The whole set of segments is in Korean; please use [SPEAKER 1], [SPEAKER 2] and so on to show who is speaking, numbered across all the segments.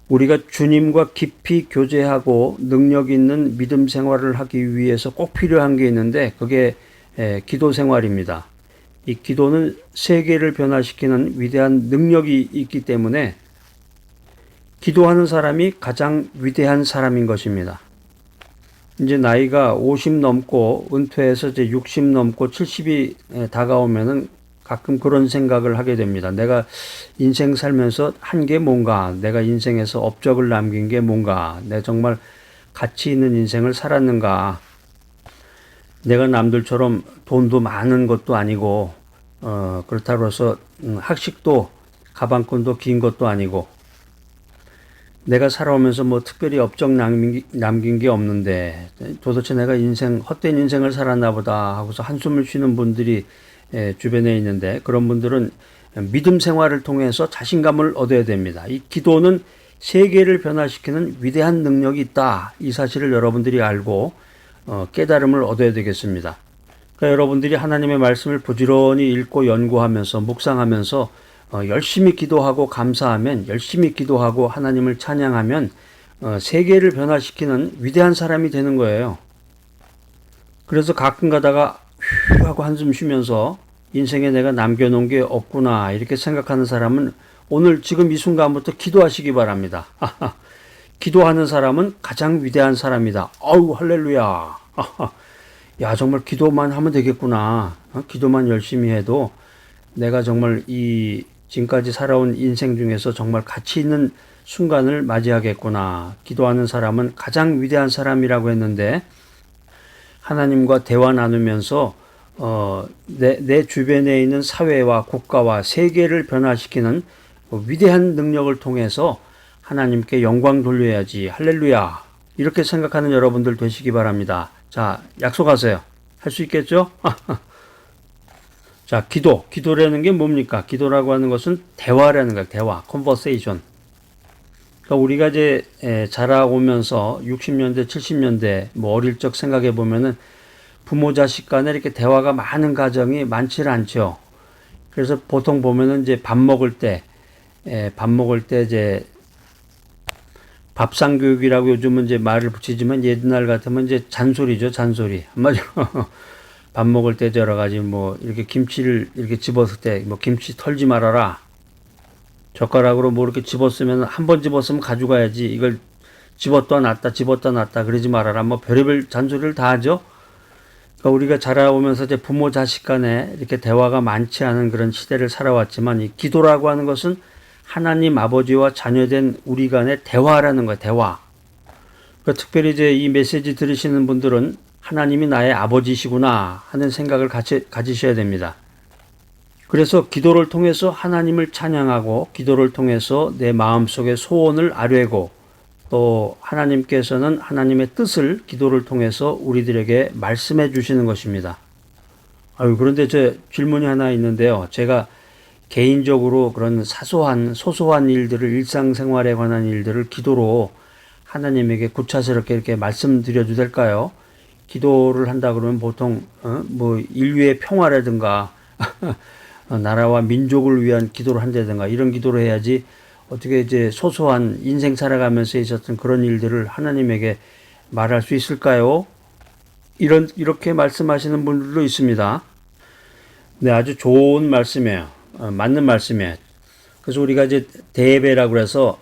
[SPEAKER 1] 우리가 주님과 깊이 교제하고 능력 있는 믿음 생활을 하기 위해서 꼭 필요한 게 있는데 그게 기도 생활입니다. 이 기도는 세계를 변화시키는 위대한 능력이 있기 때문에 기도하는 사람이 가장 위대한 사람인 것입니다. 이제 나이가 50 넘고 은퇴해서 이제 60 넘고 70이 다가오면은 가끔 그런 생각을 하게 됩니다. 내가 인생 살면서 한 게 뭔가, 내가 인생에서 업적을 남긴 게 뭔가, 내가 정말 가치 있는 인생을 살았는가. 내가 남들처럼 돈도 많은 것도 아니고, 그렇다고 해서 학식도 가방끈도 긴 것도 아니고, 내가 살아오면서 뭐 특별히 업적 남긴 게 없는데 도대체 내가 헛된 인생을 살았나 보다 하고서 한숨을 쉬는 분들이 주변에 있는데 그런 분들은 믿음 생활을 통해서 자신감을 얻어야 됩니다. 이 기도는 세계를 변화시키는 위대한 능력이 있다. 이 사실을 여러분들이 알고 깨달음을 얻어야 되겠습니다. 그러니까 여러분들이 하나님의 말씀을 부지런히 읽고 연구하면서 묵상하면서 열심히 기도하고 감사하면, 열심히 기도하고 하나님을 찬양하면 세계를 변화시키는 위대한 사람이 되는 거예요. 그래서 가끔 가다가 휴 하고 한숨 쉬면서 인생에 내가 남겨놓은 게 없구나 이렇게 생각하는 사람은 오늘 지금 이 순간부터 기도하시기 바랍니다. 기도하는 사람은 가장 위대한 사람이다. 아우 할렐루야. 야 정말 기도만 하면 되겠구나. 기도만 열심히 해도 내가 정말 지금까지 살아온 인생 중에서 정말 가치 있는 순간을 맞이하겠구나. 기도하는 사람은 가장 위대한 사람이라고 했는데 하나님과 대화 나누면서 내 주변에 있는 사회와 국가와 세계를 변화시키는 위대한 능력을 통해서 하나님께 영광 돌려야지. 할렐루야. 이렇게 생각하는 여러분들 되시기 바랍니다. 자, 약속하세요. 할 수 있겠죠? 자, 기도라는 게 뭡니까? 기도라고 하는 것은 대화라는 거예요. 대화, conversation. 그러니까 우리가 이제 자라오면서 60년대, 70년대 뭐 어릴 적 생각해 보면은 부모 자식 간에 이렇게 대화가 많은 가정이 많지 않죠. 그래서 보통 보면은 이제 밥 먹을 때 이제 밥상 교육이라고 요즘은 이제 말을 붙이지만 옛날 같으면 이제 잔소리죠, 잔소리. 한마디로 밥 먹을 때 여러 가지 뭐 이렇게 김치를 이렇게 집었을 때 뭐 김치 털지 말아라. 젓가락으로 뭐 이렇게 집었으면 한 번 집었으면 가져가야지. 이걸 집었다 놨다 그러지 말아라. 뭐 별의별 잔소리를 다 하죠. 그러니까 우리가 자라오면서 이제 부모 자식 간에 이렇게 대화가 많지 않은 그런 시대를 살아왔지만 이 기도라고 하는 것은 하나님 아버지와 자녀된 우리 간의 대화라는 거예요. 대화. 그러니까 특별히 이제 이 메시지 들으시는 분들은 하나님이 나의 아버지시구나 하는 생각을 가지셔야 됩니다. 그래서 기도를 통해서 하나님을 찬양하고 기도를 통해서 내 마음속의 소원을 아뢰고 또 하나님께서는 하나님의 뜻을 기도를 통해서 우리들에게 말씀해 주시는 것입니다. 그런데 제 질문이 하나 있는데요. 제가 개인적으로 그런 소소한 일들을 일상생활에 관한 일들을 기도로 하나님에게 구차스럽게 이렇게 말씀드려도 될까요? 기도를 한다 그러면 보통 뭐 인류의 평화라든가 나라와 민족을 위한 기도를 한다든가 이런 기도를 해야지 어떻게 이제 소소한 인생 살아가면서 있었던 그런 일들을 하나님에게 말할 수 있을까요? 이렇게 말씀하시는 분들도 있습니다. 네, 아주 좋은 말씀이에요. 맞는 말씀이에요. 그래서 우리가 이제 대예배라고 해서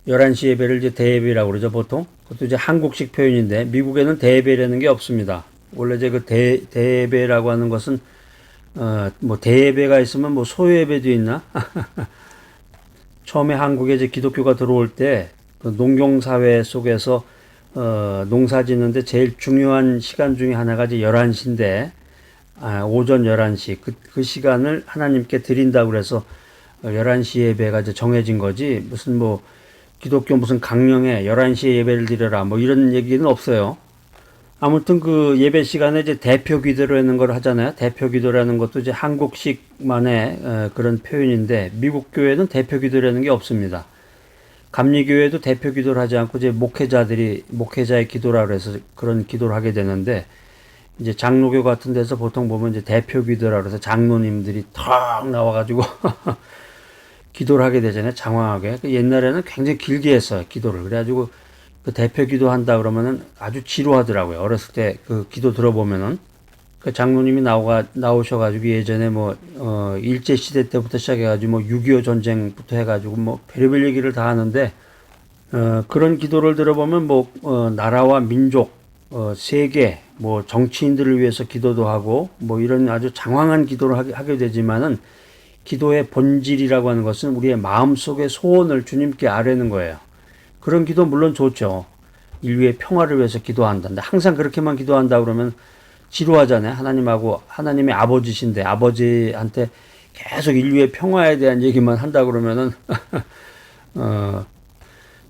[SPEAKER 1] 11시 예배를 이제 대예배라고 그러죠, 보통. 그것도 이제 한국식 표현인데, 미국에는 대예배라는 게 없습니다. 원래 이제 그 대예배라고 하는 것은, 뭐 대예배가 있으면 뭐 소예배도 있나? 처음에 한국에 이제 기독교가 들어올 때, 그 농경사회 속에서, 농사 짓는데 제일 중요한 시간 중에 하나가 이제 11시인데, 오전 11시. 그 시간을 하나님께 드린다고 그래서 11시 예배가 이제 정해진 거지, 무슨 뭐, 기독교 무슨 강령에 11시에 예배를 드려라 뭐 이런 얘기는 없어요. 아무튼 그 예배 시간에 이제 대표 기도라는 걸 하잖아요. 대표 기도라는 것도 이제 한국식만의 그런 표현인데 미국 교회는 대표 기도라는 게 없습니다. 감리교회도 대표 기도를 하지 않고 이제 목회자의 기도라 그래서 그런 기도를 하게 되는데 이제 장로교 같은 데서 보통 보면 이제 대표 기도라 그래서 장로님들이 탁 나와가지고 기도를 하게 되잖아요. 장황하게. 옛날에는 굉장히 길게 했어요. 기도를. 그래가지고 그 대표 기도한다 그러면은 아주 지루하더라고요. 어렸을 때 그 기도 들어보면은. 그 장로님이 나오셔가지고 예전에 일제시대 때부터 시작해가지고 6.25 전쟁부터 해가지고 별의별 얘기를 다 하는데, 그런 기도를 들어보면 나라와 민족, 세계, 정치인들을 위해서 기도도 하고, 이런 아주 장황한 기도를 하게 되지만은, 기도의 본질이라고 하는 것은 우리의 마음속의 소원을 주님께 아뢰는 거예요. 그런 기도 물론 좋죠. 인류의 평화를 위해서 기도한다. 근데 항상 그렇게만 기도한다 그러면 지루하잖아요. 하나님의 아버지신데 아버지한테 계속 인류의 평화에 대한 얘기만 한다 그러면은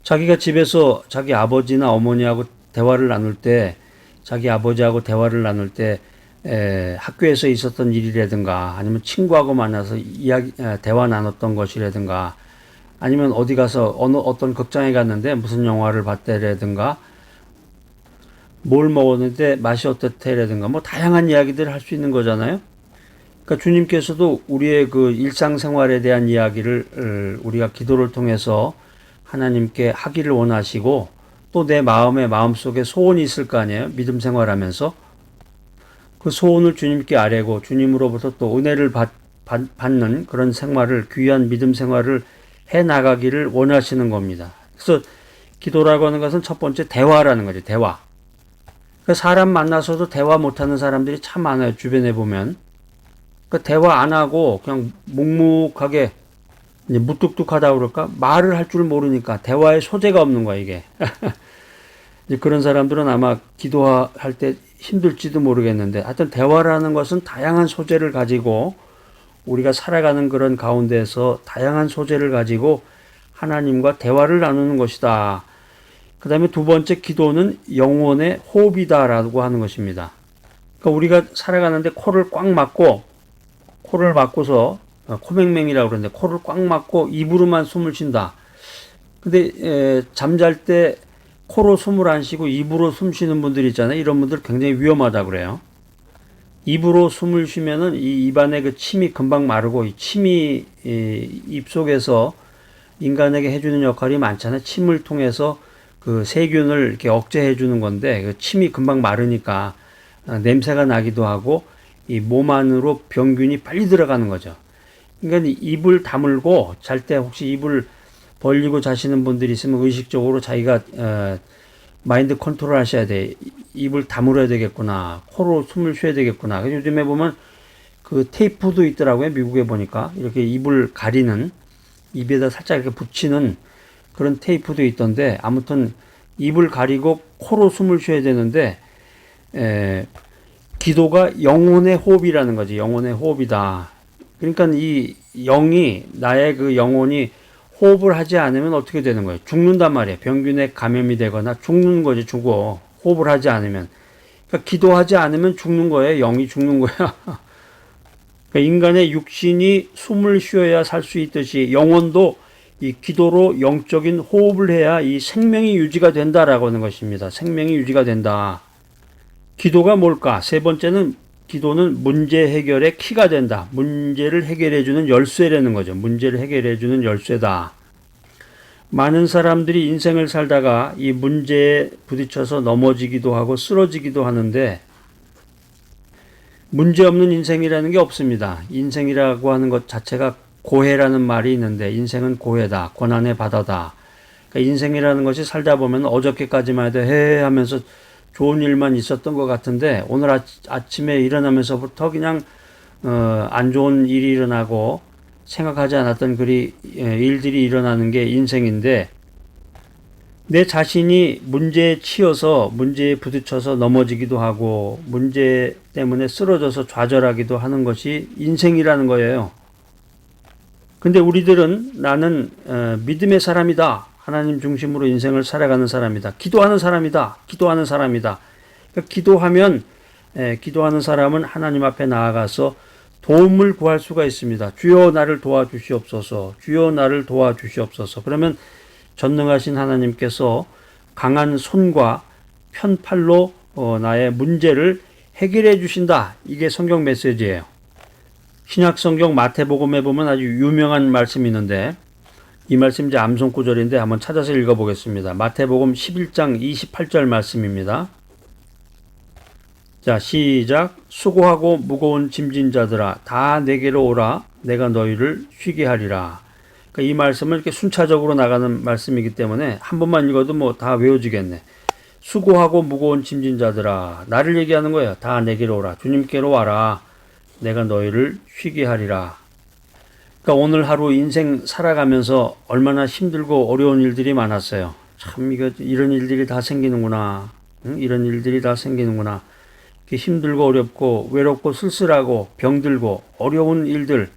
[SPEAKER 1] 자기가 집에서 자기 아버지나 어머니하고 대화를 나눌 때, 자기 아버지하고 대화를 나눌 때 학교에서 있었던 일이라든가 아니면 친구하고 만나서 대화 나눴던 것이라든가 아니면 어디 가서 어떤 극장에 갔는데 무슨 영화를 봤대라든가 뭘 먹었는데 맛이 어떻대라든가 다양한 이야기들을 할 수 있는 거잖아요. 그러니까 주님께서도 우리의 그 일상생활에 대한 이야기를 우리가 기도를 통해서 하나님께 하기를 원하시고, 또 내 마음속에 소원이 있을 거 아니에요. 믿음 생활하면서 그 소원을 주님께 아뢰고 주님으로부터 또 은혜를 받는 그런 생활을, 귀한 믿음 생활을 해 나가기를 원하시는 겁니다. 그래서 기도라고 하는 것은 첫 번째 대화라는 거죠. 대화. 사람 만나서도 대화 못하는 사람들이 참 많아요. 주변에 보면. 대화 안 하고 그냥 묵묵하게 이제 무뚝뚝하다 그럴까? 말을 할 줄 모르니까 대화의 소재가 없는 거야, 이게. 이제 그런 사람들은 아마 기도할 때 힘들지도 모르겠는데, 하여튼 대화라는 것은 다양한 소재를 가지고 우리가 살아가는 그런 가운데서 다양한 소재를 가지고 하나님과 대화를 나누는 것이다. 그 다음에 두 번째, 기도는 영혼의 호흡이다라고 하는 것입니다. 그러니까 우리가 살아가는데 코를 막고서 코맹맹이라고 그러는데 코를 꽉 막고 입으로만 숨을 쉰다. 근데 잠잘 때 코로 숨을 안 쉬고 입으로 숨 쉬는 분들 있잖아요. 이런 분들 굉장히 위험하다 그래요. 입으로 숨을 쉬면은 이 입안에 그 침이 금방 마르고, 이 침이 입속에서 인간에게 해주는 역할이 많잖아요. 침을 통해서 그 세균을 이렇게 억제해 주는 건데, 그 침이 금방 마르니까 냄새가 나기도 하고 이 몸 안으로 병균이 빨리 들어가는 거죠. 그러니까 입을 다물고 잘 때 혹시 입을 벌리고 자시는 분들이 있으면 의식적으로 자기가 마인드 컨트롤 하셔야 돼. 입을 다물어야 되겠구나. 코로 숨을 쉬어야 되겠구나. 그래서 요즘에 보면 그 테이프도 있더라고요. 미국에 보니까 이렇게 입을 가리는, 입에다 살짝 이렇게 붙이는 그런 테이프도 있던데, 아무튼 입을 가리고 코로 숨을 쉬어야 되는데, 기도가 영혼의 호흡이라는 거지. 영혼의 호흡이다. 그러니까 이 영이, 나의 그 영혼이 호흡을 하지 않으면 어떻게 되는 거예요? 죽는단 말이에요. 병균에 감염이 되거나 죽는 거지, 죽어. 호흡을 하지 않으면. 그러니까 기도하지 않으면 죽는 거예요. 영이 죽는 거야. 그러니까 인간의 육신이 숨을 쉬어야 살 수 있듯이 영혼도 이 기도로 영적인 호흡을 해야 이 생명이 유지가 된다라고 하는 것입니다. 생명이 유지가 된다. 기도가 뭘까? 세 번째는, 기도는 문제 해결의 키가 된다. 문제를 해결해주는 열쇠라는 거죠. 문제를 해결해주는 열쇠다. 많은 사람들이 인생을 살다가 이 문제에 부딪혀서 넘어지기도 하고 쓰러지기도 하는데, 문제 없는 인생이라는 게 없습니다. 인생이라고 하는 것 자체가 고해라는 말이 있는데, 인생은 고해다. 고난의 바다다. 그러니까 인생이라는 것이 살다 보면 어저께까지만 해도 하면서 좋은 일만 있었던 것 같은데, 오늘 아침에 일어나면서부터 그냥 안 좋은 일이 일어나고 생각하지 않았던 일들이 일어나는 게 인생인데, 내 자신이 문제에 치여서 문제에 부딪혀서 넘어지기도 하고 문제 때문에 쓰러져서 좌절하기도 하는 것이 인생이라는 거예요. 근데 우리들은 나는 믿음의 사람이다. 하나님 중심으로 인생을 살아가는 사람이다. 기도하는 사람이다. 기도하는 사람이다. 그러니까 기도하는 사람은 하나님 앞에 나아가서 도움을 구할 수가 있습니다. 주여 나를 도와주시옵소서. 주여 나를 도와주시옵소서. 그러면 전능하신 하나님께서 강한 손과 편팔로 나의 문제를 해결해 주신다. 이게 성경 메시지예요. 신약 성경 마태복음에 보면 아주 유명한 말씀이 있는데, 이 말씀 이제 암송 구절인데 한번 찾아서 읽어보겠습니다. 마태복음 11장 28절 말씀입니다. 자, 시작. 수고하고 무거운 짐진 자들아 다 내게로 오라. 내가 너희를 쉬게 하리라. 그러니까 이 말씀은 이렇게 순차적으로 나가는 말씀이기 때문에 한 번만 읽어도 뭐 다 외워지겠네. 수고하고 무거운 짐진 자들아, 나를 얘기하는 거예요. 다 내게로 오라. 주님께로 와라. 내가 너희를 쉬게 하리라. 그러니까 오늘 하루 인생 살아가면서 얼마나 힘들고 어려운 일들이 많았어요. 참 이런 일들이 다 생기는구나. 응? 이런 일들이 다 생기는구나. 이렇게 힘들고 어렵고 외롭고 쓸쓸하고 병들고 어려운 일들.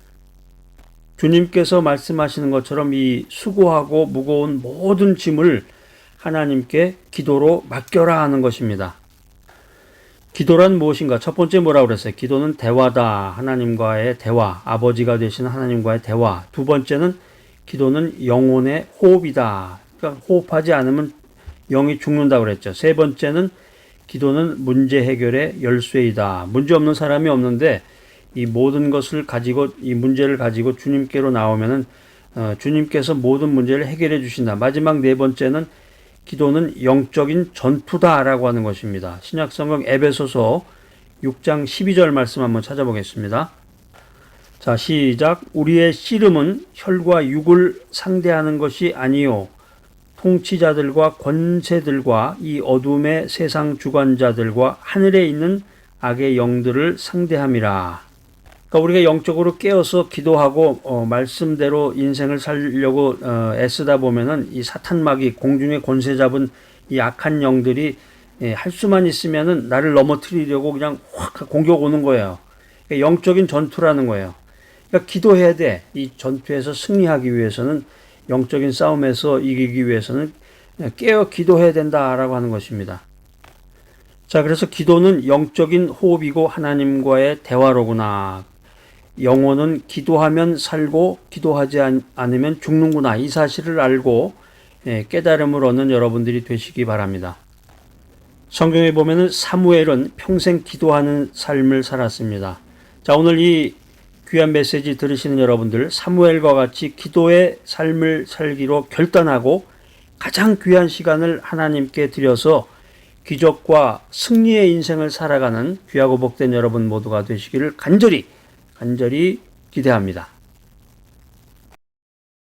[SPEAKER 1] 주님께서 말씀하시는 것처럼 이 수고하고 무거운 모든 짐을 하나님께 기도로 맡겨라 하는 것입니다. 기도란 무엇인가? 첫 번째 뭐라고 그랬어요? 기도는 대화다. 하나님과의 대화. 아버지가 되시는 하나님과의 대화. 두 번째는 기도는 영혼의 호흡이다. 그러니까 호흡하지 않으면 영이 죽는다고 그랬죠. 세 번째는 기도는 문제 해결의 열쇠이다. 문제 없는 사람이 없는데 이 모든 것을 가지고 이 문제를 가지고 주님께로 나오면은 주님께서 모든 문제를 해결해 주신다. 마지막 네 번째는 기도는 영적인 전투다라고 하는 것입니다. 신약성경 에베소서 6장 12절 말씀 한번 찾아보겠습니다. 자, 시작. 우리의 씨름은 혈과 육을 상대하는 것이 아니요 통치자들과 권세들과 이 어둠의 세상 주관자들과 하늘에 있는 악의 영들을 상대함이라. 그러니까 우리가 영적으로 깨어서 기도하고 말씀대로 인생을 살려고 애쓰다 보면은 이 사탄마귀 공중의 권세 잡은 이 악한 영들이 할 수만 있으면은 나를 넘어뜨리려고 그냥 확 공격 오는 거예요. 그러니까 영적인 전투라는 거예요. 그러니까 기도해야 돼. 이 전투에서 승리하기 위해서는 영적인 싸움에서 이기기 위해서는 깨어 기도해야 된다라고 하는 것입니다. 자, 그래서 기도는 영적인 호흡이고 하나님과의 대화로구나. 영혼은 기도하면 살고 기도하지 않으면 죽는구나. 이 사실을 알고 깨달음을 얻는 여러분들이 되시기 바랍니다. 성경에 보면은 사무엘은 평생 기도하는 삶을 살았습니다. 자, 오늘 이 귀한 메시지 들으시는 여러분들, 사무엘과 같이 기도의 삶을 살기로 결단하고 가장 귀한 시간을 하나님께 드려서 기적과 승리의 인생을 살아가는 귀하고 복된 여러분 모두가 되시기를 간절히 기대합니다.